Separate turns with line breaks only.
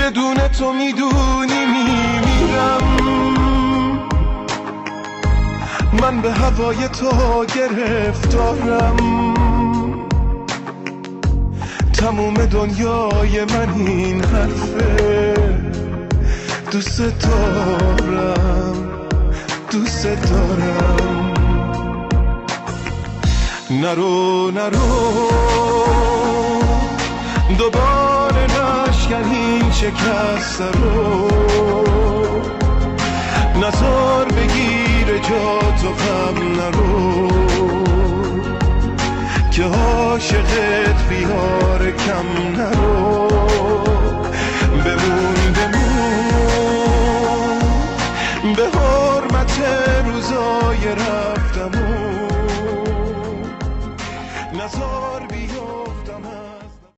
بدون تو میدونی میمیرم. من به هوای تو گرفتارم، تموم دنیای من این حرفه. دوست دارم، دوست دارم. نرو نرو دوباره نشکن این شکست رو، نزار بگیر جا تو غم نرو، که عاشقت بیار کم نرو. بمون بمون به حرمت روزای رفتمون، نزار بیار